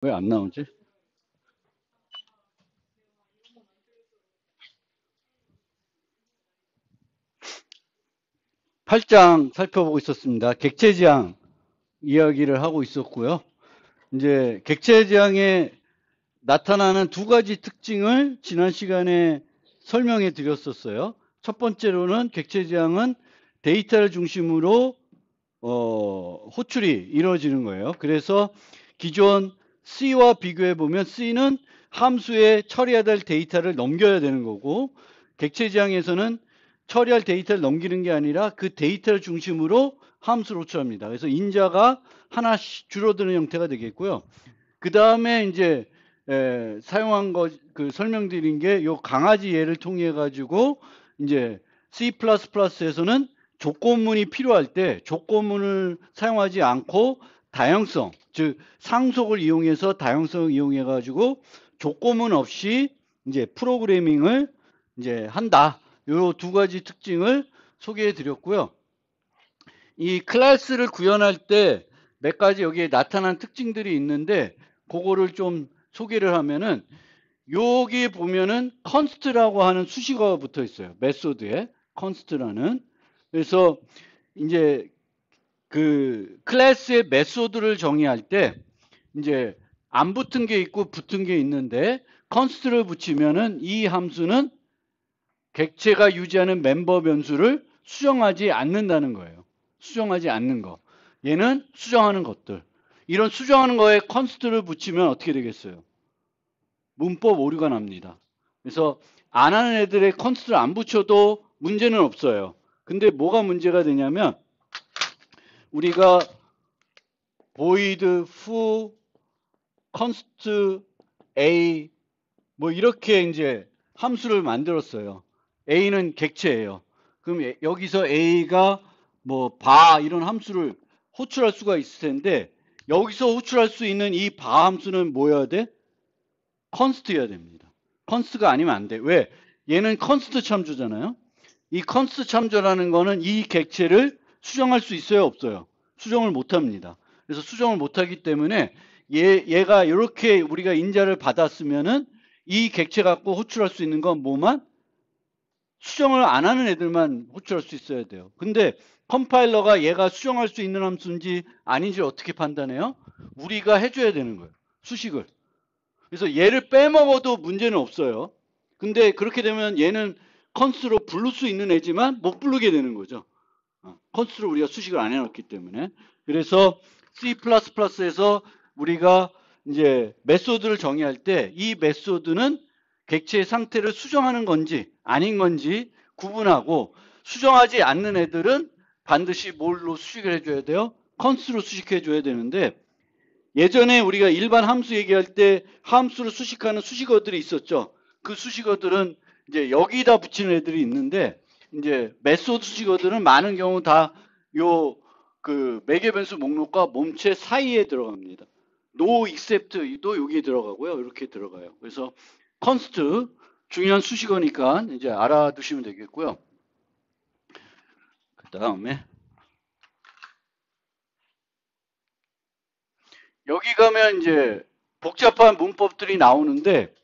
왜 안 나오지? 8장 살펴보고 있었습니다. 객체지향 이야기를 하고 있었고요. 이제 객체지향에 나타나는 두 가지 특징을 지난 시간에 설명해 드렸었어요. 첫 번째로는 객체지향은 데이터를 중심으로 호출이 이루어지는 거예요. 그래서 기존 C와 비교해 보면 C는 함수에 처리해야 될 데이터를 넘겨야 되는 거고, 객체지향에서는 처리할 데이터를 넘기는 게 아니라 그 데이터를 중심으로 함수를 호출합니다. 그래서 인자가 하나씩 줄어드는 형태가 되겠고요. 그 다음에 이제 사용한 그 설명드린 게 요 강아지 예를 통해 가지고 이제 C++에서는 조건문이 필요할 때 조건문을 사용하지 않고 다양성, 즉 상속을 이용해서 다양성을 이용해 가지고 조건문 없이 이제 프로그래밍을 이제 한다. 요 두 가지 특징을 소개해 드렸고요. 이 클래스를 구현할 때 몇 가지 여기에 나타난 특징들이 있는데 그거를 좀 소개를 하면은 여기 보면은 const라고 하는 수식어가 붙어 있어요. 메소드에 const라는. 그래서 이제 그 클래스의 메소드를 정의할 때 이제 안 붙은 게 있고 붙은 게 있는데 const를 붙이면은 이 함수는 객체가 유지하는 멤버 변수를 수정하지 않는다는 거예요. 수정하지 않는 거. 얘는 수정하는 것들. 이런 수정하는 거에 const를 붙이면 어떻게 되겠어요? 문법 오류가 납니다. 그래서 안 하는 애들의 const를 안 붙여도 문제는 없어요. 근데 뭐가 문제가 되냐면 우리가 void foo const a 뭐 이렇게 이제 함수를 만들었어요. a는 객체예요. 그럼 여기서 a가 뭐 바 이런 함수를 호출할 수가 있을 텐데 여기서 호출할 수 있는 이 바 함수는 뭐여야 돼? const여야 됩니다. const가 아니면 안 돼. 왜? 얘는 const 참조잖아요. 이 const 참조라는 거는 이 객체를 수정할 수 있어요, 없어요? 수정을 못 합니다. 그래서 수정을 못 하기 때문에 얘가 이렇게 우리가 인자를 받았으면은 이 객체 갖고 호출할 수 있는 건 뭐만? 수정을 안 하는 애들만 호출할 수 있어야 돼요. 근데 컴파일러가 얘가 수정할 수 있는 함수인지 아닌지 어떻게 판단해요? 우리가 해줘야 되는 거예요. 수식을. 그래서 얘를 빼먹어도 문제는 없어요. 근데 그렇게 되면 얘는 컨스로 부를 수 있는 애지만 못 부르게 되는 거죠. 컨스로 우리가 수식을 안 해놨기 때문에. 그래서 C++에서 우리가 이제 메소드를 정의할 때 이 메소드는 객체의 상태를 수정하는 건지 아닌 건지 구분하고 수정하지 않는 애들은 반드시 뭘로 수식을 해줘야 돼요? 컨스로 수식해 줘야 되는데 예전에 우리가 일반 함수 얘기할 때 함수를 수식하는 수식어들이 있었죠. 그 수식어들은 이제 여기다 붙이는 애들이 있는데 이제 메소드 수식어들은 많은 경우 다 요 그 매개 변수 목록과 몸체 사이에 들어갑니다. no except도 여기에 들어가고요. 이렇게 들어가요. 그래서 const 중요한 수식어니까 이제 알아두시면 되겠고요. 그 다음에 여기 가면 이제 복잡한 문법들이 나오는데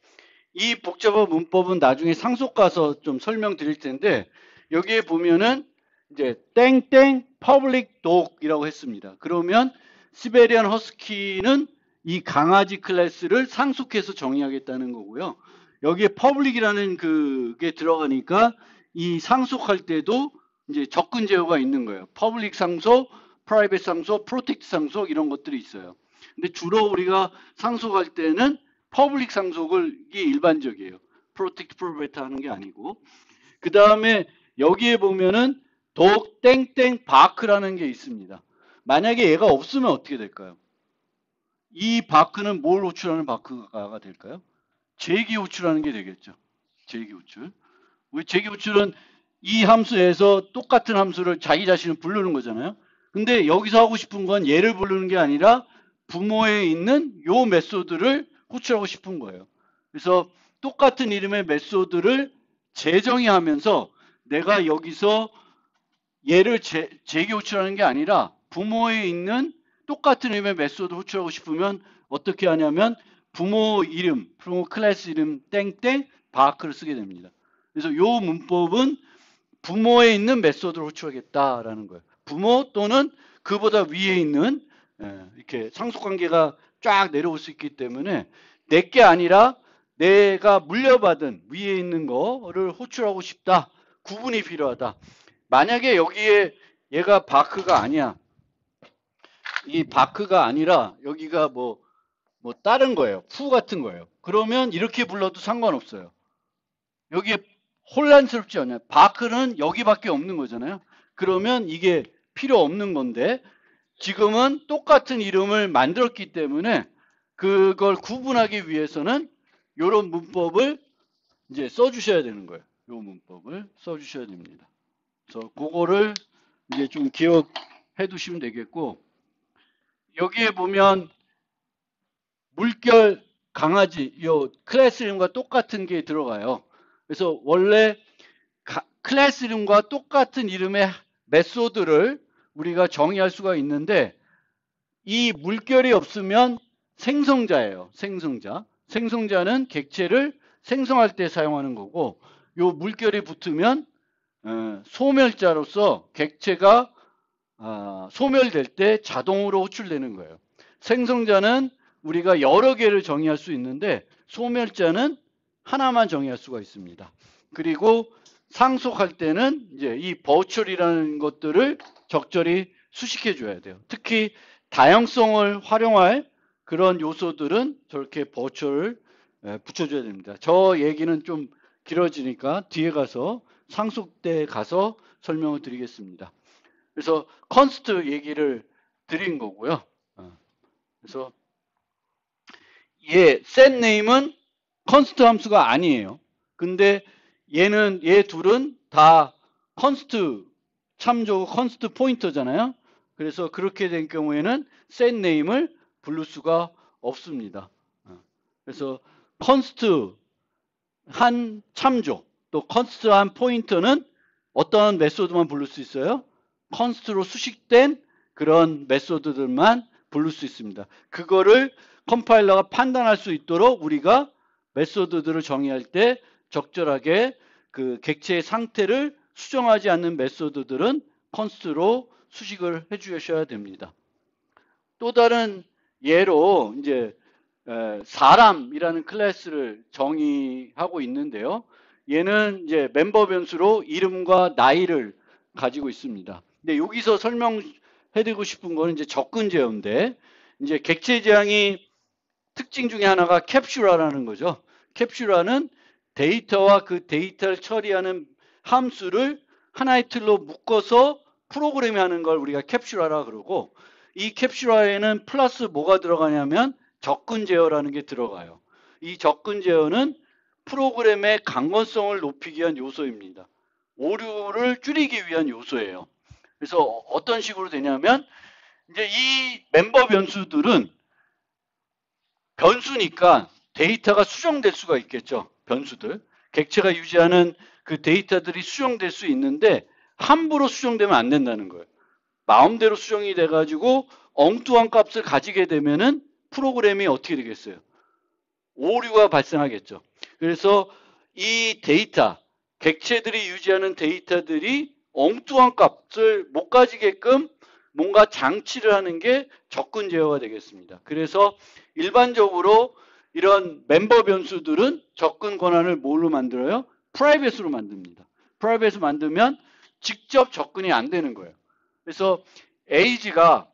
이 복잡한 문법은 나중에 상속 가서 좀 설명드릴 텐데 여기에 보면은 이제 땡땡 public dog이라고 했습니다. 그러면 시베리안 허스키는 이 강아지 클래스를 상속해서 정의하겠다는 거고요. 여기에 public이라는 그게 들어가니까 이 상속할 때도 이제 접근 제어가 있는 거예요. public 상속, private 상속, protect 상속 이런 것들이 있어요. 근데 주로 우리가 상속할 때는 퍼블릭 상속이 일반적이에요. 프로텍트 프로베타 하는 게 아니고. 그 다음에 여기에 보면은 독 땡땡 바크라는 게 있습니다. 만약에 얘가 없으면 어떻게 될까요? 이 바크는 뭘 호출하는 바크가 될까요? 제기 호출하는 게 되겠죠. 제기 호출. 왜 제기 호출은 이 함수에서 똑같은 함수를 자기 자신을 부르는 거잖아요. 근데 여기서 하고 싶은 건 얘를 부르는 게 아니라 부모에 있는 요 메소드를 호출하고 싶은 거예요. 그래서 똑같은 이름의 메소드를 재정의하면서 내가 여기서 얘를 재기 호출하는 게 아니라 부모에 있는 똑같은 이름의 메소드 호출하고 싶으면 어떻게 하냐면 부모 이름, 부모 클래스 이름 땡땡 바크를 쓰게 됩니다. 그래서 요 문법은 부모에 있는 메소드를 호출하겠다라는 거예요. 부모 또는 그보다 위에 있는 이렇게 상속관계가 쫙 내려올 수 있기 때문에 내게 아니라 내가 물려받은 위에 있는 거를 호출하고 싶다. 구분이 필요하다. 만약에 여기에 얘가 바크가 아니야. 이 바크가 아니라 여기가 뭐 다른 거예요. 푸 같은 거예요. 그러면 이렇게 불러도 상관없어요. 여기에 혼란스럽지 않아요. 바크는 여기밖에 없는 거잖아요. 그러면 이게 필요 없는 건데 지금은 똑같은 이름을 만들었기 때문에 그걸 구분하기 위해서는 이런 문법을 이제 써주셔야 되는 거예요. 이 문법을 써주셔야 됩니다. 그래서 그거를 이제 좀 기억해 두시면 되겠고, 여기에 보면 물결 강아지 요 클래스 이름과 똑같은 게 들어가요. 그래서 원래 클래스 이름과 똑같은 이름의 메소드를 우리가 정의할 수가 있는데 이 물결이 없으면 생성자예요. 생성자. 생성자는 객체를 생성할 때 사용하는 거고 요 물결이 붙으면 소멸자로서 객체가 소멸될 때 자동으로 호출되는 거예요. 생성자는 우리가 여러 개를 정의할 수 있는데 소멸자는 하나만 정의할 수가 있습니다. 그리고 상속할 때는 이제 이 버추얼이라는 것들을 적절히 수식해 줘야 돼요. 특히 다양성을 활용할 그런 요소들은 저렇게 버추얼을 붙여줘야 됩니다. 저 얘기는 좀 길어지니까 뒤에 가서 상속 때 가서 설명을 드리겠습니다. 그래서 컨스트 얘기를 드린 거고요. 그래서 set name은 컨스트 함수가 아니에요. 근데 얘 둘은 다 컨스트 참조 컨스트 포인터잖아요. 그래서 그렇게 된 경우에는 set name을 부를 수가 없습니다. 그래서 컨스트 한 참조 또 컨스트 한 포인터는 어떤 메소드만 부를 수 있어요? 컨스트로 수식된 그런 메소드들만 부를 수 있습니다. 그거를 컴파일러가 판단할 수 있도록 우리가 메소드들을 정의할 때 적절하게 그 객체의 상태를 수정하지 않는 메소드들은 컨스트로 수식을 해 주셔야 됩니다. 또 다른 예로 이제 사람이라는 클래스를 정의하고 있는데요. 얘는 이제 멤버 변수로 이름과 나이를 가지고 있습니다. 근데 여기서 설명해드리고 싶은 거는 이제 접근 제어인데 이제 객체 지향이 특징 중에 하나가 캡슐화라는 거죠. 캡슐화는 데이터와 그 데이터를 처리하는 함수를 하나의 틀로 묶어서 프로그램이 하는 걸 우리가 캡슐화라 그러고 이 캡슐화에는 플러스 뭐가 들어가냐면 접근 제어라는 게 들어가요. 이 접근 제어는 프로그램의 강건성을 높이기 위한 요소입니다. 오류를 줄이기 위한 요소예요. 그래서 어떤 식으로 되냐면 이제 이 멤버 변수들은 변수니까 데이터가 수정될 수가 있겠죠. 변수들. 객체가 유지하는 그 데이터들이 수정될 수 있는데 함부로 수정되면 안 된다는 거예요. 마음대로 수정이 돼가지고 엉뚱한 값을 가지게 되면은 프로그램이 어떻게 되겠어요? 오류가 발생하겠죠. 그래서 이 데이터, 객체들이 유지하는 데이터들이 엉뚱한 값을 못 가지게끔 뭔가 장치를 하는 게 접근 제어가 되겠습니다. 그래서 일반적으로 이런 멤버 변수들은 접근 권한을 뭘로 만들어요? 프라이빗으로 만듭니다. 프라이빗으로 만들면 직접 접근이 안 되는 거예요. 그래서 age가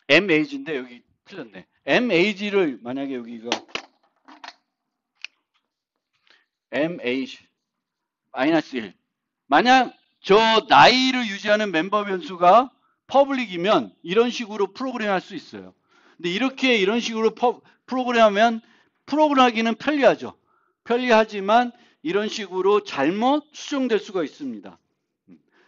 mage인데 여기 틀렸네. mage를 만약에 여기가 mage -1 만약 저 나이를 유지하는 멤버 변수가 퍼블릭이면 이런 식으로 프로그램할 수 있어요. 근데 이렇게 이런 식으로 프로그램하면 프로그램하기는 편리하죠. 편리하지만 이런 식으로 잘못 수정될 수가 있습니다.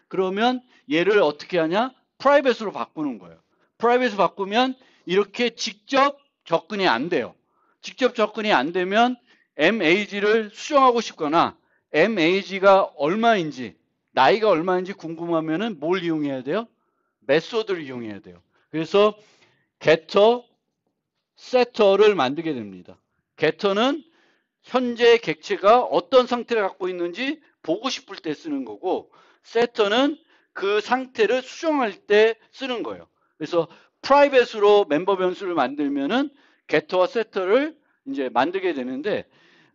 그러면 얘를 어떻게 하냐? 프라이빗으로 바꾸는 거예요. 프라이빗으로 바꾸면 이렇게 직접 접근이 안 돼요. 직접 접근이 안 되면 MAG를 수정하고 싶거나 MAG가 얼마인지 나이가 얼마인지 궁금하면은 뭘 이용해야 돼요? 메소드를 이용해야 돼요. 그래서 getter 세터를 만들게 됩니다. 게터는 현재 객체가 어떤 상태를 갖고 있는지 보고 싶을 때 쓰는 거고, 세터는 그 상태를 수정할 때 쓰는 거예요. 그래서 프라이빗으로 멤버 변수를 만들면은 게터와 세터를 이제 만들게 되는데,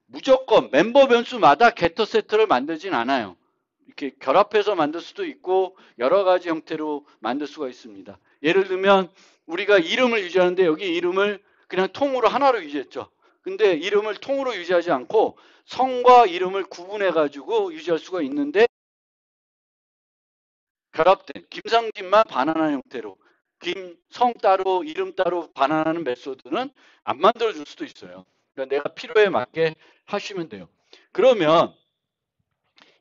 무조건 멤버 변수마다 게터 세터를 만들진 않아요. 이렇게 결합해서 만들 수도 있고 여러 가지 형태로 만들 수가 있습니다. 예를 들면 우리가 이름을 유지하는데 여기 이름을 그냥 통으로 하나로 유지했죠. 근데 이름을 통으로 유지하지 않고 성과 이름을 구분해 가지고 유지할 수가 있는데, 결합된 김상진만 반환하는 형태로 김성 따로 이름 따로 반환하는 메소드는 안 만들어 줄 수도 있어요. 그러니까 내가 필요에 맞게 하시면 돼요. 그러면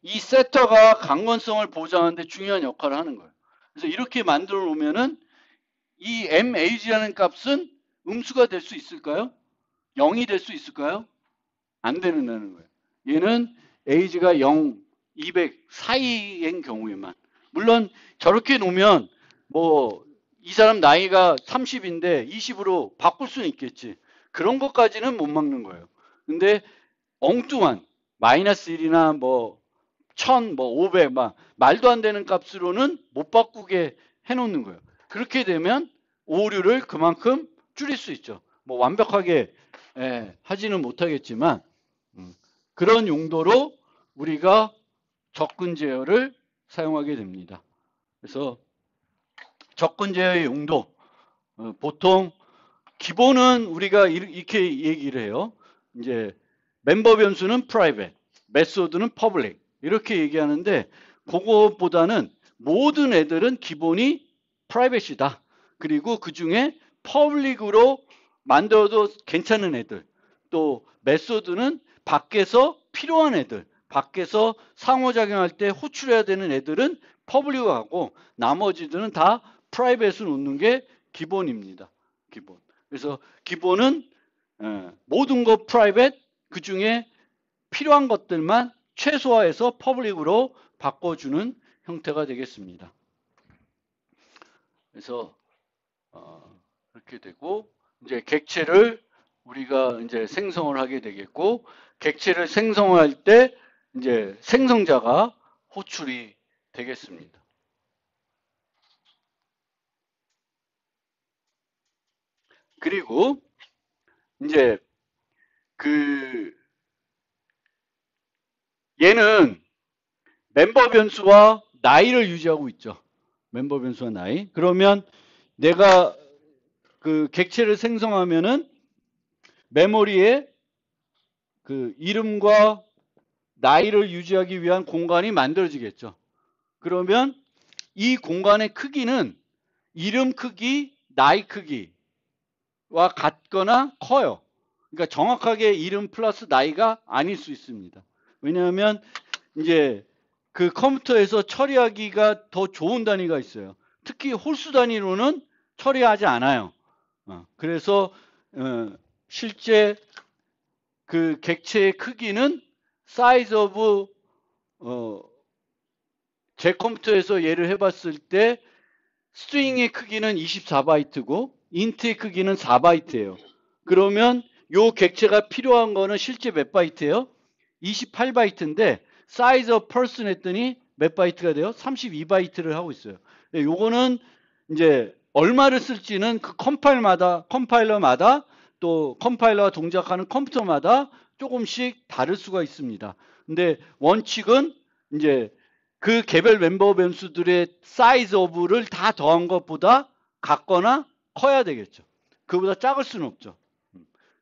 이 세터가 강건성을 보장하는 데 중요한 역할을 하는 거예요. 그래서 이렇게 만들어 놓으면은 이 MAG라는 값은 음수가 될 수 있을까요? 0이 될 수 있을까요? 안 되는다는 거예요. 얘는 AG가 0, 200 사이인 경우에만. 물론 저렇게 놓으면 뭐 이 사람 나이가 30인데 20으로 바꿀 수는 있겠지. 그런 것까지는 못 막는 거예요. 근데 엉뚱한 마이너스 1이나 뭐 1000, 뭐 500, 막 말도 안 되는 값으로는 못 바꾸게 해놓는 거예요. 그렇게 되면 오류를 그만큼 줄일 수 있죠. 뭐 완벽하게 하지는 못하겠지만 그런 용도로 우리가 접근 제어를 사용하게 됩니다. 그래서 접근 제어의 용도, 보통 기본은 우리가 이렇게 얘기를 해요. 이제 멤버 변수는 private, 메소드는 public 이렇게 얘기하는데, 그거보다는 모든 애들은 기본이 private이다. 그리고 그 중에 public으로 만들어도 괜찮은 애들, 또 메소드는 밖에서 필요한 애들, 밖에서 상호작용할 때 호출해야 되는 애들은 public으로 하고 나머지들은 다 private으로 놓는 게 기본입니다. 기본. 그래서 기본은 모든 거 private, 그 중에 필요한 것들만 최소화해서 퍼블릭으로 바꿔주는 형태가 되겠습니다. 그래서 그렇게 되고, 이제 객체를 우리가 이제 생성을 하게 되겠고, 객체를 생성할 때 이제 생성자가 호출이 되겠습니다. 그리고 이제 그 얘는 멤버 변수와 나이를 유지하고 있죠. 멤버 변수와 나이. 그러면 내가 그 객체를 생성하면은 메모리에 그 이름과 나이를 유지하기 위한 공간이 만들어지겠죠. 그러면 이 공간의 크기는 이름 크기, 나이 크기와 같거나 커요. 그러니까 정확하게 이름 플러스 나이가 아닐 수 있습니다. 왜냐하면 이제 그 컴퓨터에서 처리하기가 더 좋은 단위가 있어요. 특히 홀수 단위로는 처리하지 않아요. 그래서 실제 그 객체의 크기는 size of 제 컴퓨터에서 예를 해봤을 때 스트링의 크기는 24바이트고 인트의 크기는 4바이트예요. 그러면 요 객체가 필요한 거는 실제 몇 바이트예요? 28바이트인데 size of person 했더니 몇 바이트가 돼요? 32바이트를 하고 있어요. 요거는 이제 얼마를 쓸지는 그 컴파일러마다 또 컴파일러가 동작하는 컴퓨터마다 조금씩 다를 수가 있습니다. 근데 원칙은 이제 그 개별 멤버 변수들의 사이즈 오브를 다 더한 것보다 같거나 커야 되겠죠. 그보다 작을 수는 없죠.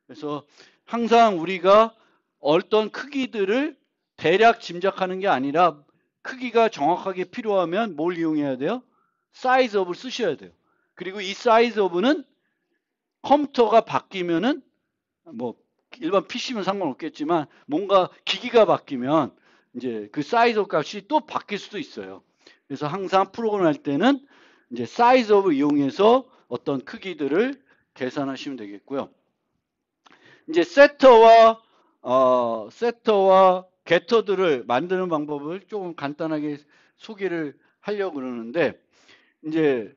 그래서 항상 우리가 어떤 크기들을 대략 짐작하는 게 아니라 크기가 정확하게 필요하면 뭘 이용해야 돼요? 사이즈 오브를 쓰셔야 돼요. 그리고 이 사이즈 오브는 컴퓨터가 바뀌면은 뭐 일반 PC면 상관없겠지만 뭔가 기기가 바뀌면 이제 그 사이즈 오브 값이 또 바뀔 수도 있어요. 그래서 항상 프로그램 할 때는 이제 사이즈 오브 이용해서 어떤 크기들을 계산하시면 되겠고요. 이제 세터와 게터들을 만드는 방법을 조금 간단하게 소개를 하려고 그러는데, 이제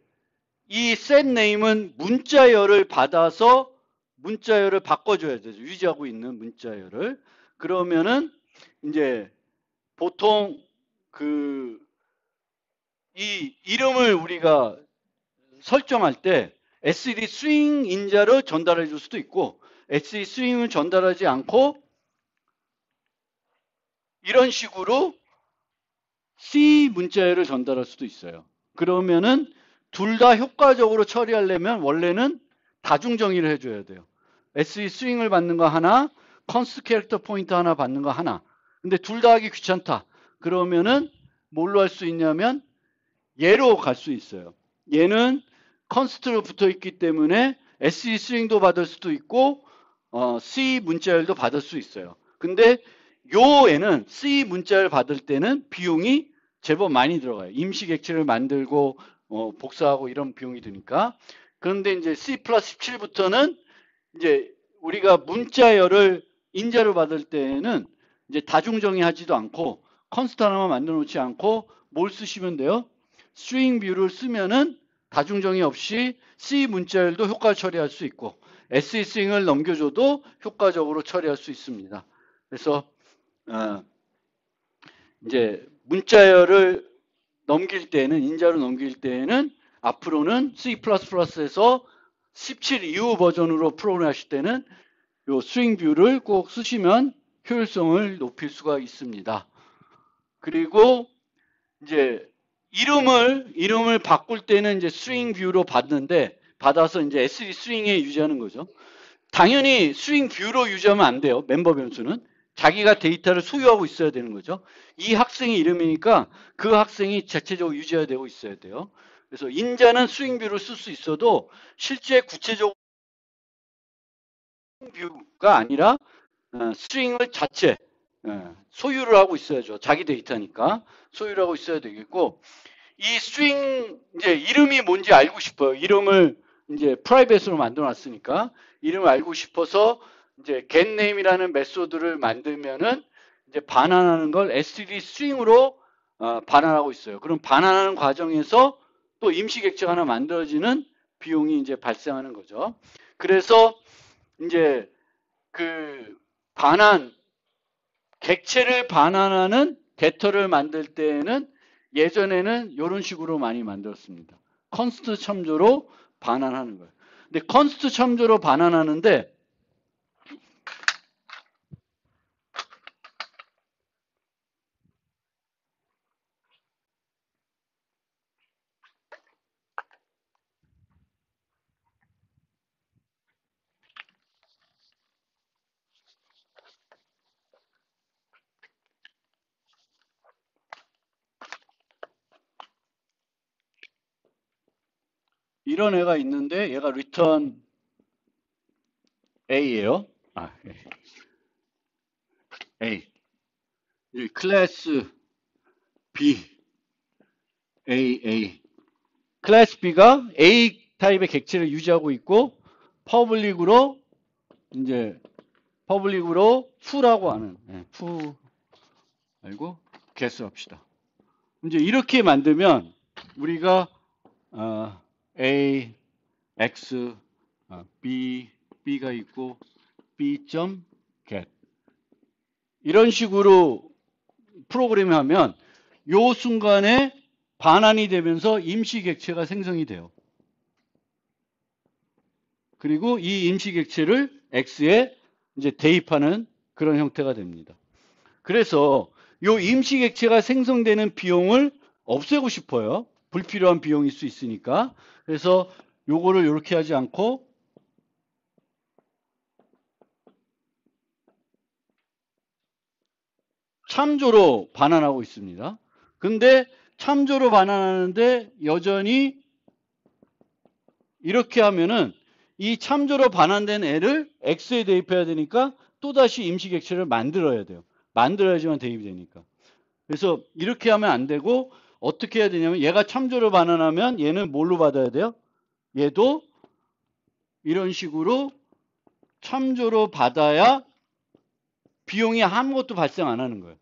이 set name은 문자열을 받아서 문자열을 바꿔줘야 되죠. 유지하고 있는 문자열을. 그러면은 이제 보통 이 이름을 우리가 설정할 때 SED 스윙 인자를 전달해 줄 수도 있고 SED 스윙을 전달하지 않고 이런 식으로 C 문자열을 전달할 수도 있어요. 그러면은 둘 다 효과적으로 처리하려면 원래는 다중 정의를 해줘야 돼요. SE 스윙을 받는 거 하나, 컨스트 캐릭터 포인트 하나 받는 거 하나. 근데 둘 다 하기 귀찮다. 그러면은 뭘로 할 수 있냐면 얘로 갈 수 있어요. 얘는 컨스트로 붙어 있기 때문에 SE 스윙도 받을 수도 있고 C 문자열도 받을 수 있어요. 근데 요 애는 C 문자열 받을 때는 비용이 제법 많이 들어가요. 임시 객체를 만들고 복사하고 이런 비용이 드니까. 그런데 이제 C 플러스 17부터는 이제 우리가 문자열을 인자로 받을 때는 이제 다중정의하지도 않고 컨스트 하나만 만들어 놓지 않고 뭘 쓰시면 돼요? 스트링 뷰를 쓰면은 다중정의 없이 C 문자열도 효과 처리할 수 있고 SE 스윙을 넘겨줘도 효과적으로 처리할 수 있습니다. 그래서 이제 문자열을 넘길 때는 인자로 넘길 때는 앞으로는 C++에서 17 이후 버전으로 프로그램 하실 때는 요 스윙 뷰를 꼭 쓰시면 효율성을 높일 수가 있습니다. 그리고 이제 이름을 바꿀 때는 이제 스윙 뷰로 받아서 이제 SE 스윙에 유지하는 거죠. 당연히 스윙 뷰로 유지하면 안 돼요. 멤버 변수는. 자기가 데이터를 소유하고 있어야 되는 거죠. 이 학생의 이름이니까 그 학생이 자체적으로 유지되고 있어야 돼요. 그래서 인자는 스윙 뷰를 쓸 수 있어도 실제 구체적으로 스윙 뷰가 아니라 스트링을 자체 소유를 하고 있어야죠. 자기 데이터니까 소유를 하고 있어야 되겠고 이 스트링 이제 이름이 뭔지 알고 싶어요. 이름을 이제 프라이빗으로 만들어 놨으니까 이름을 알고 싶어서 이제 getName이라는 메소드를 만들면은 이제 반환하는 걸 std string으로 반환하고 있어요. 그럼 반환하는 과정에서 또 임시 객체가 하나 만들어지는 비용이 이제 발생하는 거죠. 그래서 이제 객체를 반환하는 게터를 만들 때에는 예전에는 이런 식으로 많이 만들었습니다. 컨스트 첨조로 반환하는 거예요. 근데 컨스트 첨조로 반환하는데 이런 애가 있는데 얘가 return A예요. A. 클래스 B. A. 클래스 B가 A 타입의 객체를 유지하고 있고 퍼블릭으로 fu라고 하는 fu 알고 개수 합시다. 이제 이렇게 만들면 우리가 A, X, B가 있고 B.get 이런 식으로 프로그램을 하면 요 순간에 반환이 되면서 임시 객체가 생성이 돼요. 그리고 이 임시 객체를 X에 이제 대입하는 그런 형태가 됩니다. 그래서 요 임시 객체가 생성되는 비용을 없애고 싶어요. 불필요한 비용일 수 있으니까. 그래서 요거를 이렇게 하지 않고 참조로 반환하고 있습니다. 근데 참조로 반환하는데 여전히 이렇게 하면은 이 참조로 반환된 애를 X에 대입해야 되니까 또다시 임시 객체를 만들어야 돼요. 만들어야지만 대입이 되니까. 그래서 이렇게 하면 안 되고 어떻게 해야 되냐면 얘가 참조로 반환하면 얘는 뭘로 받아야 돼요? 얘도 이런 식으로 참조로 받아야 비용이 아무것도 발생 안 하는 거예요.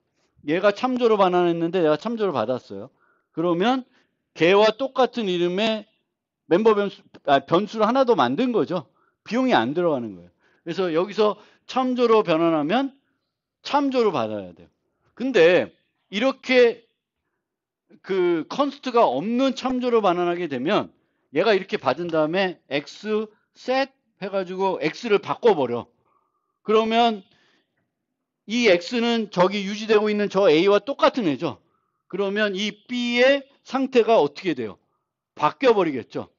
얘가 참조로 반환했는데 얘가 참조로 받았어요. 그러면 걔와 똑같은 이름의 멤버 변수를 하나 더 만든 거죠. 비용이 안 들어가는 거예요. 그래서 여기서 참조로 변환하면 참조로 받아야 돼요. 근데 이렇게 그 컨스트가 없는 참조로 반환하게 되면 얘가 이렇게 받은 다음에 x set 해가지고 x를 바꿔버려. 그러면 이 x는 저기 유지되고 있는 저 a와 똑같은 애죠. 그러면 이 b의 상태가 어떻게 돼요? 바뀌어 버리겠죠.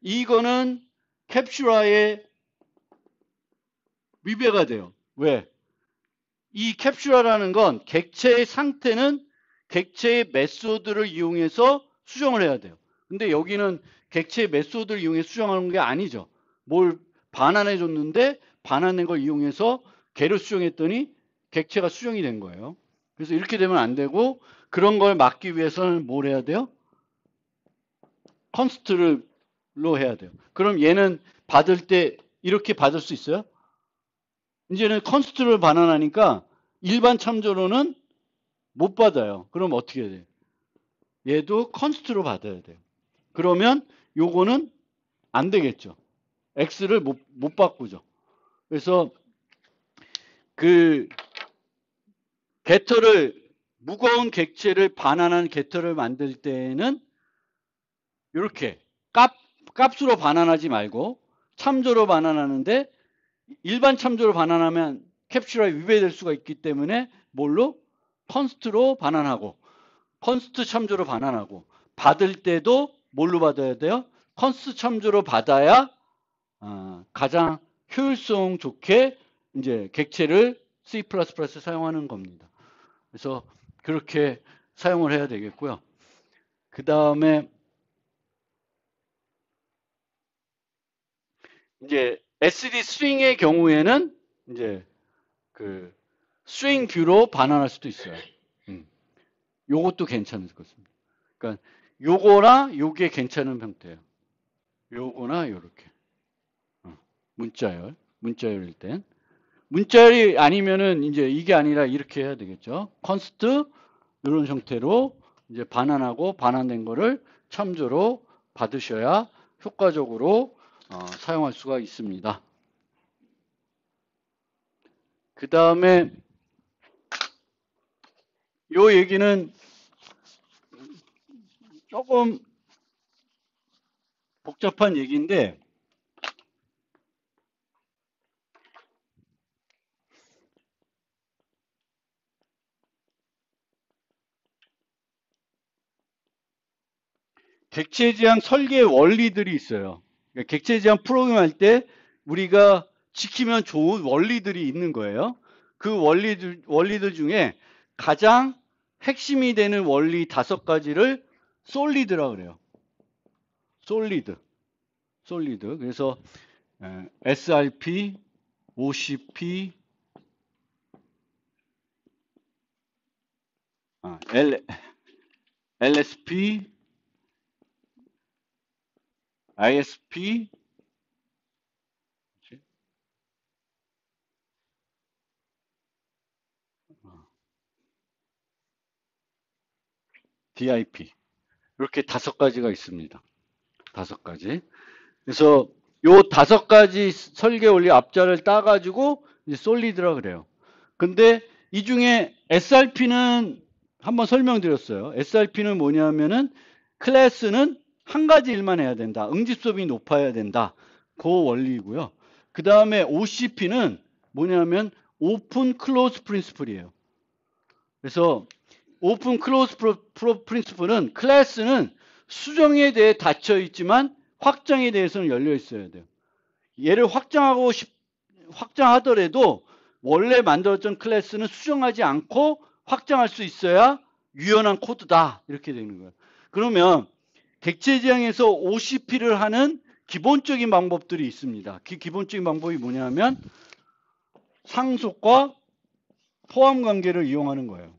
이거는 캡슐화의 위배가 돼요. 왜? 이 캡슐화라는 건 객체의 상태는 객체의 메소드를 이용해서 수정을 해야 돼요. 근데 여기는 객체의 메소드를 이용해 수정하는 게 아니죠. 뭘 반환해 줬는데 반환된 걸 이용해서 개를 수정했더니 객체가 수정이 된 거예요. 그래서 이렇게 되면 안 되고 그런 걸 막기 위해서는 뭘 해야 돼요? 컨스트로 해야 돼요. 그럼 얘는 받을 때 이렇게 받을 수 있어요? 이제는 컨스트를 반환하니까 일반 참조로는 못 받아요. 그럼 어떻게 해야 돼요? 얘도 컨스트로 받아야 돼요. 그러면 요거는 안 되겠죠. x를 못 바꾸죠. 그래서 그 게터를 무거운 객체를 반환한 게터를 만들 때는 이렇게 값으로 반환하지 말고 참조로 반환하는데 일반 참조로 반환하면 캡슐화에 위배될 수가 있기 때문에 뭘로? 컨스트로 반환하고 컨스트 참조로 반환하고 받을 때도 뭘로 받아야 돼요? 컨스트 참조로 받아야 가장 효율성 좋게 이제 객체를 C++ 사용하는 겁니다. 그래서 그렇게 사용을 해야 되겠고요. 그 다음에 이제 SD 스윙의 경우에는 이제 그 스윙 뷰로 반환할 수도 있어요. 요것도 괜찮을 것 같습니다. 그러니까 요거나 요게 괜찮은 형태예요. 요거나 요렇게. 문자열일 땐. 문자열이 아니면은 이제 이게 아니라 이렇게 해야 되겠죠. 컨스트 이런 형태로 이제 반환하고 반환된 거를 참조로 받으셔야 효과적으로 사용할 수가 있습니다. 그 다음에 요 얘기는 조금 복잡한 얘기인데 객체지향 설계 원리들이 있어요. 그러니까 객체지향 프로그램할 때 우리가 지키면 좋은 원리들이 있는 거예요. 그 원리들 중에 가장 핵심이 되는 원리 5가지를 솔리드라 그래요. 솔리드. 그래서 SRP, OCP, LSP, ISP, DIP. 이렇게 5가지가 있습니다. 5가지. 그래서 요 5가지 설계 원리 앞자를 따가지고 이제 솔리드라 그래요. 근데 이 중에 SRP는 한번 설명드렸어요. SRP는 뭐냐면은 클래스는 한 가지 일만 해야 된다. 응집sob이 높아야 된다. 그 원리이고요. 그 다음에 OCP는 뭐냐면 오픈 클로즈 프린시플이에요. 그래서 오픈 클로즈 프린시플은 클래스는 수정에 대해 닫혀 있지만 확장에 대해서는 열려 있어야 돼요. 얘를 확장하더라도 원래 만들었던 클래스는 수정하지 않고 확장할 수 있어야 유연한 코드다. 이렇게 되는 거예요. 그러면 객체지향에서 OCP를 하는 기본적인 방법들이 있습니다. 그 기본적인 방법이 뭐냐면 상속과 포함 관계를 이용하는 거예요.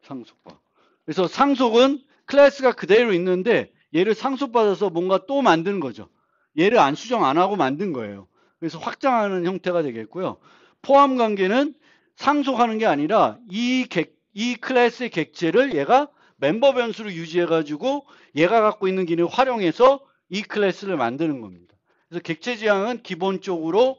상속과. 그래서 상속은 클래스가 그대로 있는데 얘를 상속받아서 뭔가 또 만드는 거죠. 얘를 수정 안 하고 만든 거예요. 그래서 확장하는 형태가 되겠고요. 포함 관계는 상속하는 게 아니라 이 클래스의 객체를 얘가 멤버 변수로 유지해가지고 얘가 갖고 있는 기능을 활용해서 이 클래스를 만드는 겁니다. 그래서 객체 지향은 기본적으로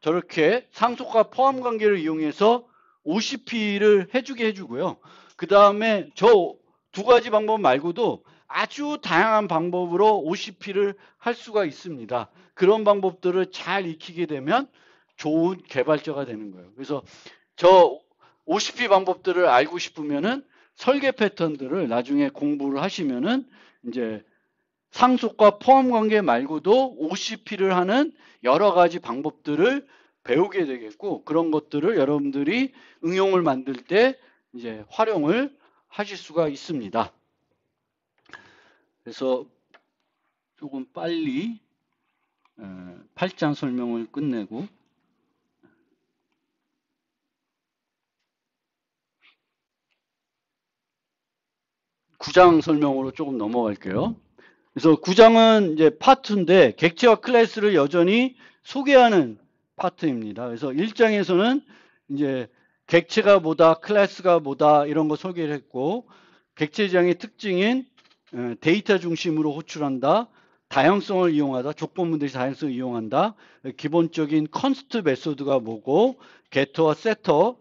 저렇게 상속과 포함 관계를 이용해서 OCP를 해주게 해주고요. 그 다음에 저 두 가지 방법 말고도 아주 다양한 방법으로 OCP를 할 수가 있습니다. 그런 방법들을 잘 익히게 되면 좋은 개발자가 되는 거예요. 그래서 저 OCP 방법들을 알고 싶으면은 설계 패턴들을 나중에 공부를 하시면은 이제 상속과 포함 관계 말고도 OCP를 하는 여러 가지 방법들을 배우게 되겠고, 그런 것들을 여러분들이 응용을 만들 때 이제 활용을 하실 수가 있습니다. 그래서 조금 빨리 8장 설명을 끝내고 9장 설명으로 조금 넘어갈게요. 그래서 9장은 이제 파트인데 객체와 클래스를 여전히 소개하는 파트입니다. 그래서 1장에서는 이제 객체가 뭐다, 클래스가 뭐다 이런 거 소개를 했고, 객체 지향의 특징인 데이터 중심으로 호출한다, 다양성을 이용하다, 조건문 대신 다양성을 이용한다, 기본적인 컨스트 메소드가 뭐고, 게터와 세터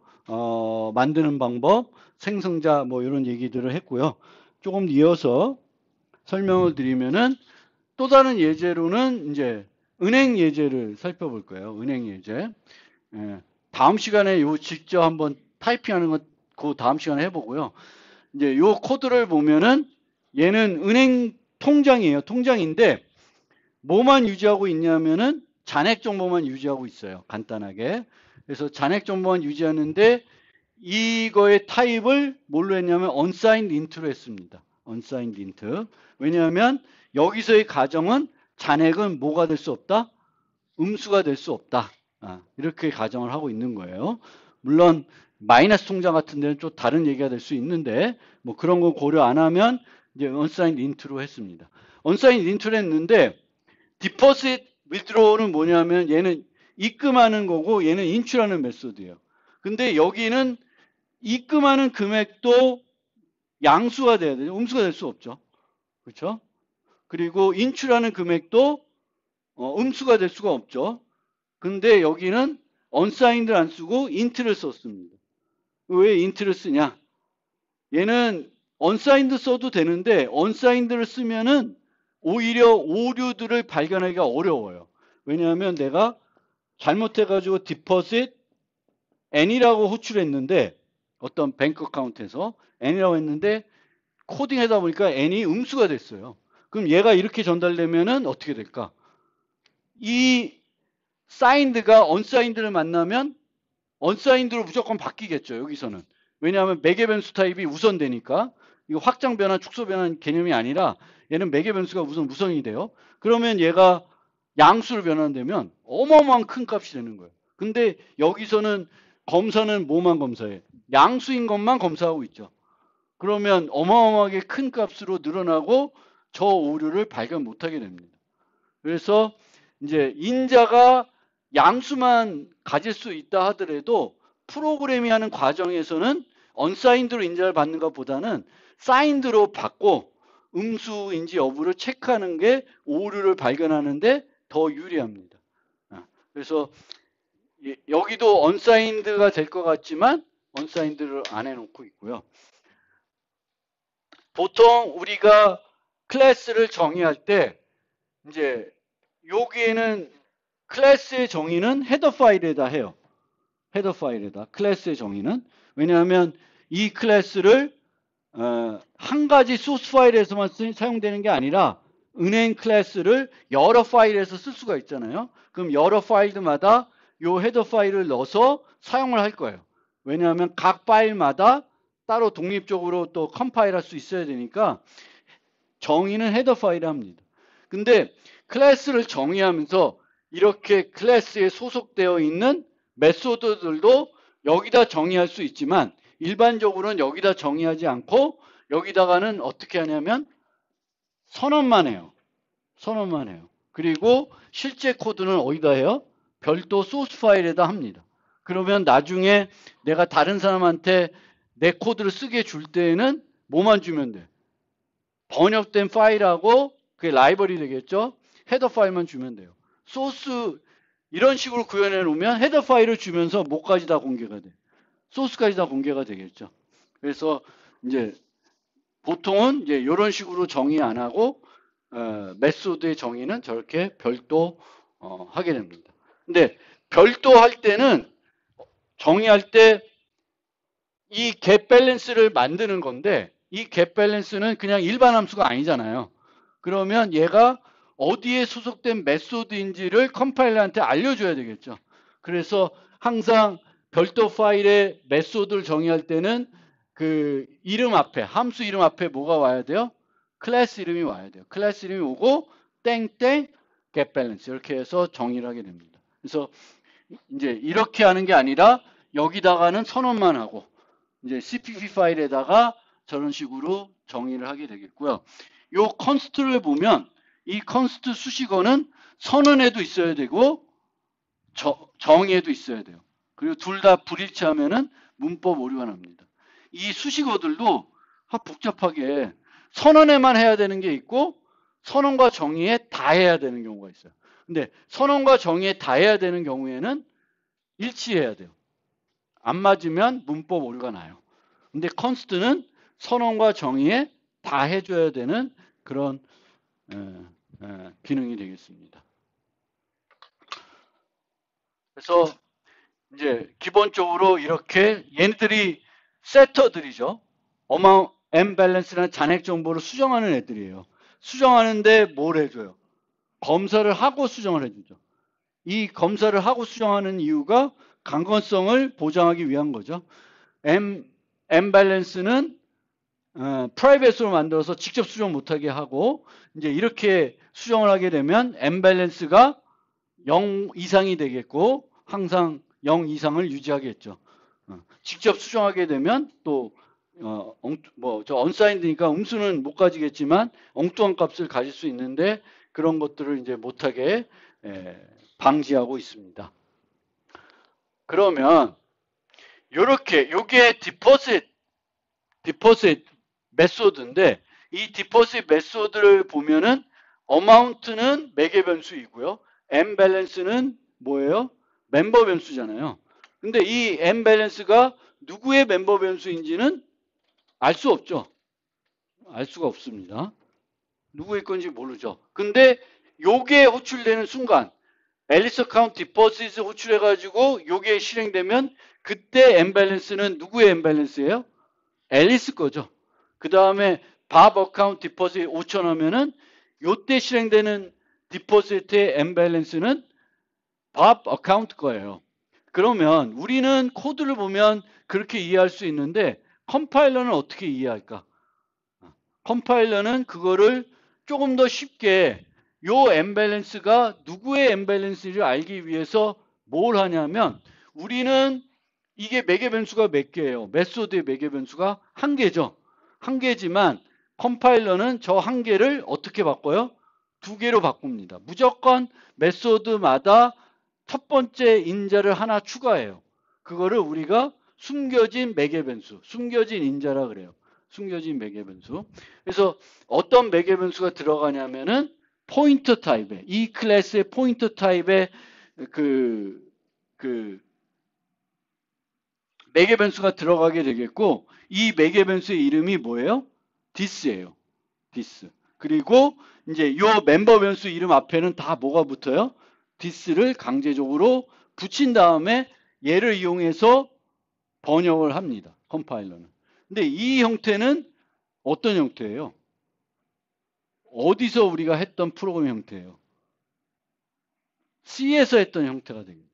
만드는 방법, 생성자 뭐 이런 얘기들을 했고요. 조금 이어서 설명을 드리면은 또 다른 예제로는 이제 은행 예제를 살펴볼 거예요. 은행 예제. 다음 시간에 요 직접 한번 타이핑하는 건 그 다음 시간에 해보고요. 이제 요 코드를 보면은 얘는 은행 통장이에요. 통장인데 뭐만 유지하고 있냐면은 잔액 정보만 유지하고 있어요. 간단하게. 그래서 잔액 정보만 유지하는데 이거의 타입을 뭘로 했냐면 unsigned int로 했습니다. unsigned int. 왜냐하면 여기서의 가정은 잔액은 뭐가 될 수 없다? 음수가 될 수 없다. 이렇게 가정을 하고 있는 거예요. 물론 마이너스 통장 같은 데는 좀 다른 얘기가 될 수 있는데 뭐 그런 거 고려 안 하면 이제 unsigned int로 했습니다. unsigned int로 했는데 deposit withdraw는 뭐냐면 얘는 입금하는 거고 얘는 인출하는 메소드예요. 근데 여기는 입금하는 금액도 양수가 돼야 돼요. 음수가 될 수 없죠. 그렇죠? 그리고 인출하는 금액도 음수가 될 수가 없죠. 근데 여기는 unsigned를 안 쓰고 int를 썼습니다. 왜 int를 쓰냐? 얘는 unsigned 써도 되는데 unsigned를 쓰면은 오히려 오류들을 발견하기가 어려워요. 왜냐하면 내가 잘못해가지고 deposit n이라고 호출했는데 어떤 뱅크 어카운트에서 n이라고 했는데 코딩하다 보니까 n이 음수가 됐어요. 그럼 얘가 이렇게 전달되면은 어떻게 될까? 이 signed가 unsigned를 만나면 unsigned로 무조건 바뀌겠죠. 여기서는. 왜냐하면 매개 변수 타입이 우선되니까. 이거 확장 변화, 축소 변화 개념이 아니라 얘는 매개 변수가 우선 무선이 돼요. 그러면 얘가 양수로 변환되면 어마어마한 큰 값이 되는 거예요. 근데 여기서는 검사는 뭐만 검사해? 양수인 것만 검사하고 있죠. 그러면 어마어마하게 큰 값으로 늘어나고 저 오류를 발견 못하게 됩니다. 그래서 이제 인자가 양수만 가질 수 있다 하더라도 프로그래밍 하는 과정에서는 언사인드로 인자를 받는 것보다는 사인드로 받고 음수인지 여부를 체크하는 게 오류를 발견하는데 더 유리합니다. 그래서 여기도 언사인드가 될 것 같지만 언사인드를 안 해놓고 있고요. 보통 우리가 클래스를 정의할 때 이제 여기에는 클래스의 정의는 헤더 파일에다 해요. 헤더 파일에다 클래스의 정의는. 왜냐하면 이 클래스를 한 가지 소스 파일에서만 사용되는 게 아니라 은행 클래스를 여러 파일에서 쓸 수가 있잖아요. 그럼 여러 파일마다 이 헤더 파일을 넣어서 사용을 할 거예요. 왜냐하면 각 파일마다 따로 독립적으로 또 컴파일할 수 있어야 되니까 정의는 헤더 파일에 합니다. 근데 클래스를 정의하면서 이렇게 클래스에 소속되어 있는 메소드들도 여기다 정의할 수 있지만 일반적으로는 여기다 정의하지 않고 여기다가는 어떻게 하냐면 선언만 해요. 선언만 해요. 그리고 실제 코드는 어디다 해요? 별도 소스 파일에다 합니다. 그러면 나중에 내가 다른 사람한테 내 코드를 쓰게 줄 때에는 뭐만 주면 돼? 번역된 파일하고 그게 라이벌이 되겠죠? 헤더 파일만 주면 돼요. 소스 이런 식으로 구현해 놓으면 헤더 파일을 주면서 뭐까지 다 공개가 돼. 소스까지 다 공개가 되겠죠. 그래서 이제 보통은 이제 이런 식으로 정의 안 하고 메소드의 정의는 저렇게 별도 하게 됩니다. 근데 별도 할 때는 정의할 때 이 갭 밸런스를 만드는 건데 이 갭 밸런스는 그냥 일반 함수가 아니잖아요. 그러면 얘가 어디에 소속된 메소드인지를 컴파일러한테 알려줘야 되겠죠. 그래서 항상 별도 파일의 메소드를 정의할 때는 그 이름 앞에 함수 이름 앞에 뭐가 와야 돼요? 클래스 이름이 와야 돼요. 클래스 이름이 오고 땡땡 갭 밸런스 이렇게 해서 정의를 하게 됩니다. 그래서 이제 이렇게 하는 게 아니라 여기다가는 선언만 하고 이제 CPP 파일에다가 저런 식으로 정의를 하게 되겠고요. 요 컨스트를 보면 이 컨스트 수식어는 선언에도 있어야 되고 정의에도 있어야 돼요. 그리고 둘 다 불일치하면은 문법 오류가 납니다. 이 수식어들도 복잡하게 선언에만 해야 되는 게 있고 선언과 정의에 다 해야 되는 경우가 있어요. 근데 선언과 정의에 다 해야 되는 경우에는 일치해야 돼요. 안 맞으면 문법 오류가 나요. 근데 컨스트는 선언과 정의에 다 해줘야 되는 그런 기능이 되겠습니다. 그래서 이제 기본적으로 이렇게 얘네들이 세터들이죠. M 밸런스라는 잔액 정보를 수정하는 애들이에요. 수정하는데 뭘 해줘요? 검사를 하고 수정을 해주죠. 이 검사를 하고 수정하는 이유가 강건성을 보장하기 위한 거죠. M 밸런스는 프라이빗으로 만들어서 직접 수정 못하게 하고 이제 이렇게 수정을 하게 되면 M 밸런스가 0 이상이 되겠고 항상 0 이상을 유지하겠죠. 직접 수정하게 되면 또 저 언사인드니까 음수는 못 가지겠지만 엉뚱한 값을 가질 수 있는데 그런 것들을 이제 못하게 방지하고 있습니다. 그러면 요렇게 요게 디포짓 메소드인데 이 디포짓 메소드를 보면은 어마운트는 매개 변수이고요. M 밸런스는 뭐예요? 멤버 변수잖아요. 근데 이 M 밸런스가 누구의 멤버 변수인지는 알 수 없죠. 알 수가 없습니다. 누구의 건지 모르죠. 근데 요게 호출되는 순간 앨리스 카운트 디포짓을 호출해가지고 요게 실행되면 그때 M 밸런스는 누구의 M 밸런스예요? 앨리스 거죠. 그 다음에 밥 어카운트 디포짓 5천 하면은 요때 실행되는 디포짓의 M 밸런스는 밥 어카운트 거예요. 그러면 우리는 코드를 보면 그렇게 이해할 수 있는데 컴파일러는 어떻게 이해할까? 컴파일러는 그거를 조금 더 쉽게 요 M 밸런스가 누구의 M 밸런스를 알기 위해서 뭘 하냐면 우리는 이게 매개 변수가 몇 개예요? 메소드의 매개 변수가 한 개죠. 한 개지만 컴파일러는 저 한 개를 어떻게 바꿔요? 두 개로 바꿉니다. 무조건 메소드마다 첫 번째 인자를 하나 추가해요. 그거를 우리가 숨겨진 매개 변수, 숨겨진 인자라 그래요. 숨겨진 매개 변수. 그래서 어떤 매개 변수가 들어가냐면은 포인터 타입에 이 클래스의 포인터 타입의 그 매개 변수가 들어가게 되겠고 이 매개 변수의 이름이 뭐예요? this예요. this. 그리고 이제 요 멤버 변수 이름 앞에는 다 뭐가 붙어요? this를 강제적으로 붙인 다음에 얘를 이용해서 번역을 합니다. 컴파일러는. 근데 이 형태는 어떤 형태예요? 어디서 우리가 했던 프로그램 형태예요? C에서 했던 형태가 되겠죠.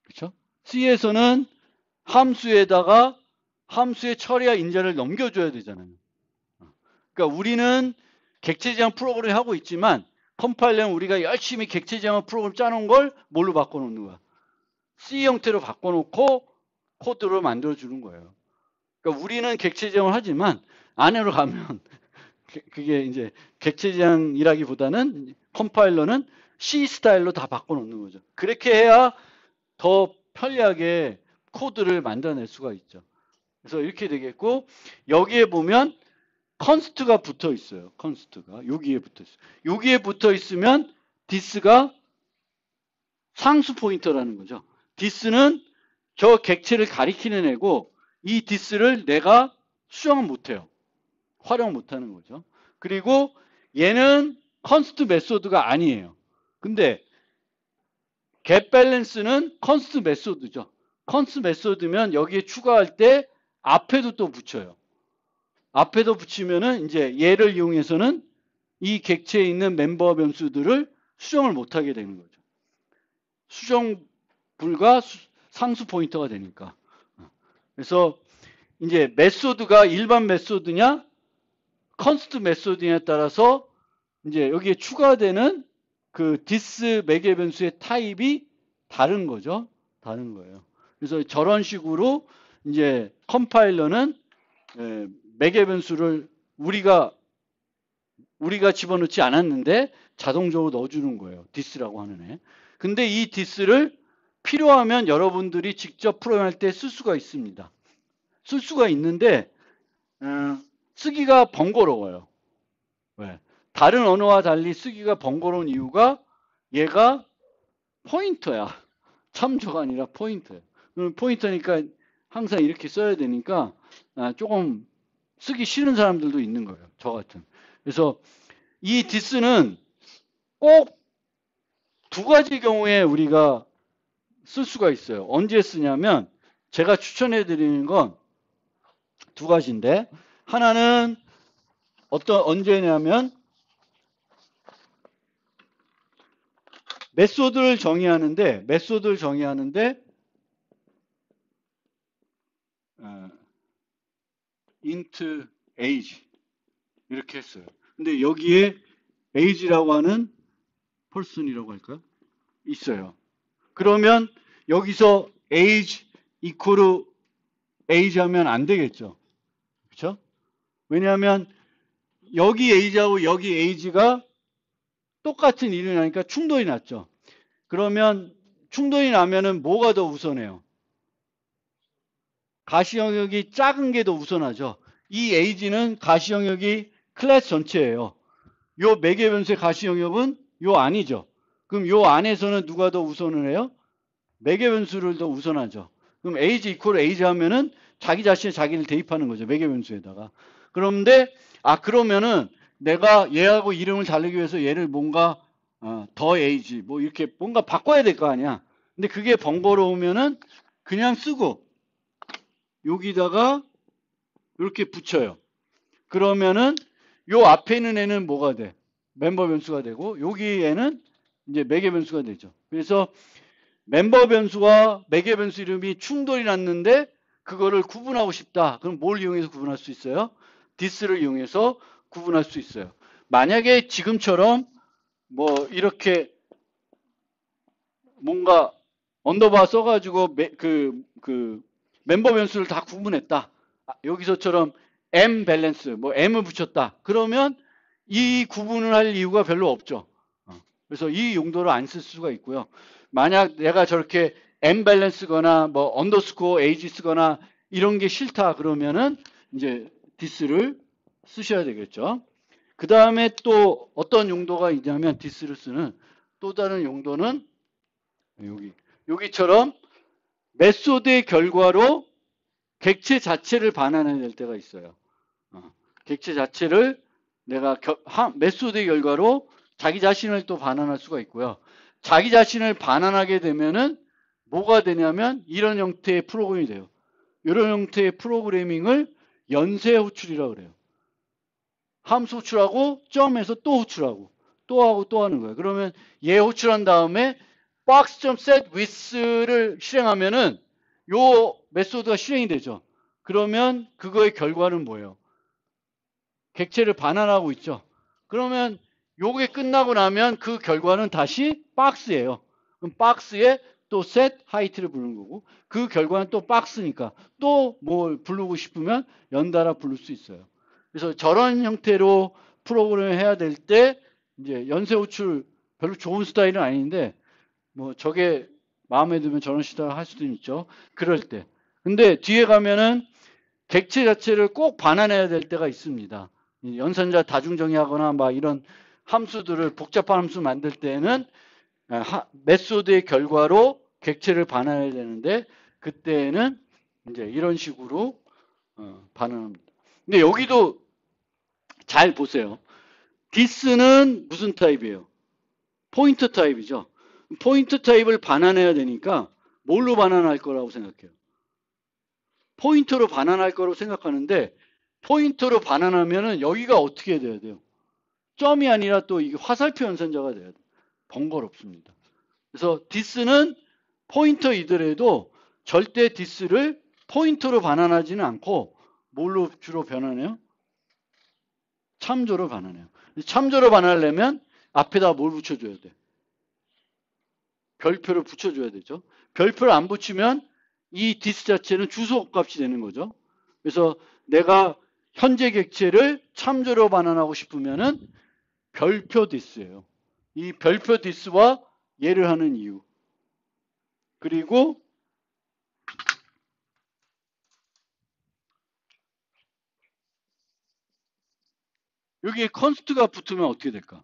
그렇죠? C에서는 함수에다가 함수의 처리와 인자를 넘겨줘야 되잖아요. 그러니까 우리는 객체지향 프로그램을 하고 있지만 컴파일러는 우리가 열심히 객체지향 프로그램 짜놓은 걸 뭘로 바꿔놓는 거야? C 형태로 바꿔놓고 코드로 만들어주는 거예요. 그러니까 우리는 객체지향을 하지만 안으로 가면 그게 이제 객체지향이라기보다는 컴파일러는 C 스타일로 다 바꿔놓는 거죠. 그렇게 해야 더 편리하게 코드를 만들어낼 수가 있죠. 그래서 이렇게 되겠고 여기에 보면 컨스트가 붙어 있어요. 컨스트가 여기에 붙어 있어요. 여기에 붙어 있으면 this가 상수 포인터라는 거죠. this는 저 객체를 가리키는 애고 이 this를 내가 수정은 못해요. 활용 못하는 거죠. 그리고 얘는 컨스트 메소드가 아니에요. 근데 get balance는 컨스트 메소드죠. 컨스트 메소드면 여기에 추가할 때 앞에도 또 붙여요. 앞에도 붙이면은 이제 얘를 이용해서는 이 객체에 있는 멤버 변수들을 수정을 못하게 되는 거죠. 수정 불가 상수 포인터가 되니까. 그래서 이제 메소드가 일반 메소드냐 컨스트 메소드냐에 따라서 이제 여기에 추가되는 그 디스 매개 변수의 타입이 다른 거죠. 다른 거예요. 그래서 저런 식으로 이제 컴파일러는 매개 변수를 우리가 집어넣지 않았는데 자동적으로 넣어주는 거예요. 디스라고 하는 애. 근데 이 디스를 필요하면 여러분들이 직접 프로그램할 때 쓸 수가 있습니다. 쓸 수가 있는데 쓰기가 번거로워요. 왜? 다른 언어와 달리 쓰기가 번거로운 이유가 얘가 포인터야. 참조가 아니라 포인터예요. 포인터니까 항상 이렇게 써야 되니까 조금 쓰기 싫은 사람들도 있는 거예요. 저 같은. 그래서 이 디스는 꼭 두 가지 경우에 우리가 쓸 수가 있어요. 언제 쓰냐면 제가 추천해 드리는 건 두 가지인데 하나는 언제냐면 메소드를 정의하는데 int age 이렇게 했어요. 근데 여기에 age라고 하는 person이라고 할까요? 있어요. 그러면 여기서 age equal age 하면 안 되겠죠. 그렇죠? 왜냐하면 여기 age하고 여기 age가 똑같은 일을 하니까 충돌이 났죠. 그러면 충돌이 나면은 뭐가 더 우선해요? 가시 영역이 작은 게 더 우선하죠. 이 age는 가시 영역이 클래스 전체예요. 요 매개 변수의 가시 영역은 요 안이죠. 그럼 요 안에서는 누가 더 우선을 해요? 매개 변수를 더 우선하죠. 그럼 age equal age 하면은 자기 자신의 자기를 대입하는 거죠. 매개 변수에다가. 그런데 그러면은 내가 얘하고 이름을 다르기 위해서 얘를 뭔가 더 age 뭐 이렇게 뭔가 바꿔야 될 거 아니야. 근데 그게 번거로우면은 그냥 쓰고 여기다가 이렇게 붙여요. 그러면은 요 앞에 있는 애는 뭐가 돼? 멤버 변수가 되고 여기에는 이제 매개 변수가 되죠. 그래서 멤버 변수와 매개 변수 이름이 충돌이 났는데 그거를 구분하고 싶다. 그럼 뭘 이용해서 구분할 수 있어요? this를 이용해서 구분할 수 있어요. 만약에 지금처럼 뭐 이렇게 뭔가 언더바 써가지고 멤버 변수를 다 구분했다. 여기서처럼 m 밸런스 뭐 m을 붙였다. 그러면 이 구분을 할 이유가 별로 없죠. 그래서 이 용도로 안 쓸 수가 있고요. 만약 내가 저렇게 m 밸런스거나 뭐 언더스코어 age 쓰거나 이런 게 싫다 그러면은 이제 this를 쓰셔야 되겠죠. 그 다음에 또 어떤 용도가 있냐면 this를 쓰는 또 다른 용도는 여기처럼 메소드의 결과로 객체 자체를 반환해야 될 때가 있어요. 객체 자체를 내가 메소드의 결과로 자기 자신을 또 반환할 수가 있고요. 자기 자신을 반환하게 되면은 뭐가 되냐면 이런 형태의 프로그램이 돼요. 이런 형태의 프로그래밍을 연쇄 호출이라고 그래요. 함수 호출하고 점에서 또 호출하고 또 하고 또 하는 거예요. 그러면 얘 호출한 다음에 box.setWith를 실행하면은 요 메소드가 실행이 되죠. 그러면 그거의 결과는 뭐예요? 객체를 반환하고 있죠. 그러면 요게 끝나고 나면 그 결과는 다시 박스예요. 그럼 박스에 또 set height를 부르는 거고 그 결과는 또 박스니까 또 뭘 부르고 싶으면 연달아 부를 수 있어요. 그래서 저런 형태로 프로그램을 해야 될 때 이제 연쇄 호출 별로 좋은 스타일은 아닌데 뭐 저게 마음에 들면 저런 스타일을 할 수도 있죠. 그럴 때. 근데 뒤에 가면은 객체 자체를 꼭 반환해야 될 때가 있습니다. 연산자 다중정의하거나 막 이런 함수들을 복잡한 함수 만들 때는 메소드의 결과로 객체를 반환해야 되는데 그때는 이제 이런 식으로 반환합니다. 근데 여기도 잘 보세요. this는 무슨 타입이에요? 포인터 타입이죠. 포인터 타입을 반환해야 되니까 뭘로 반환할 거라고 생각해요? 포인터로 반환할 거라고 생각하는데 포인터로 반환하면은 여기가 어떻게 돼야 돼요? 점이 아니라 또 이게 화살표 연산자가 돼야 돼요. 번거롭습니다. 그래서 this는 포인터이더라도 절대 this를 포인터로 반환하지는 않고 뭘로 주로 변환해요? 참조로 반환해요. 참조로 반환하려면 앞에다 뭘 붙여줘야 돼? 별표를 붙여줘야 되죠. 별표를 안 붙이면 이 디스 자체는 주소 값이 되는 거죠. 그래서 내가 현재 객체를 참조로 반환하고 싶으면은 별표 디스예요. 이 별표 디스와 얘를 하는 이유. 그리고 여기에 컨스트가 붙으면 어떻게 될까?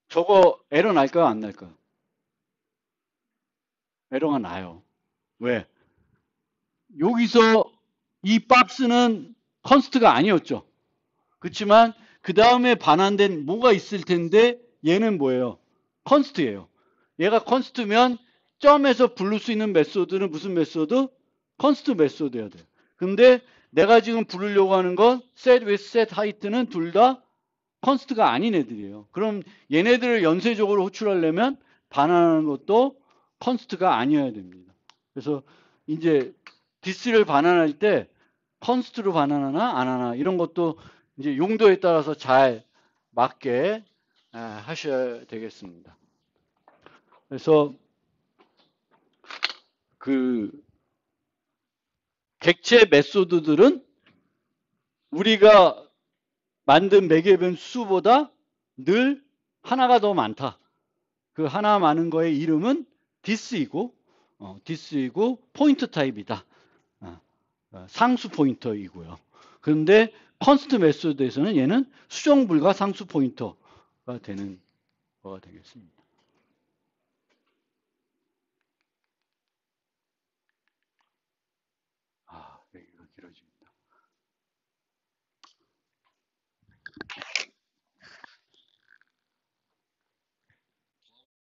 저거 에러 날까요? 안 날까요? 에러가 나요. 왜? 여기서 이 박스는 컨스트가 아니었죠. 그렇지만 그 다음에 반환된 뭐가 있을 텐데 얘는 뭐예요? 컨스트예요. 얘가 컨스트면 점에서 부를 수 있는 메소드는 무슨 메소드? 컨스트 메소드여야 돼요. 근데 내가 지금 부르려고 하는 건 set with set height는 둘 다 컨스트가 아닌 애들이에요. 그럼 얘네들을 연쇄적으로 호출하려면 반환하는 것도 컨스트가 아니어야 됩니다. 그래서 이제 디스를 반환할 때 컨스트로 반환하나 안 하나 이런 것도 이제 용도에 따라서 잘 맞게 하셔야 되겠습니다. 그래서 그 객체 메소드들은 우리가 만든 매개변 수보다 늘 하나가 더 많다. 그 하나 많은 거의 이름은 디스이고 포인터 타입이다. 상수 포인터이고요. 그런데 컨스트 메소드에서는 얘는 수정 불가 상수 포인터가 되는 거가 되겠습니다. 여기가 길어지네.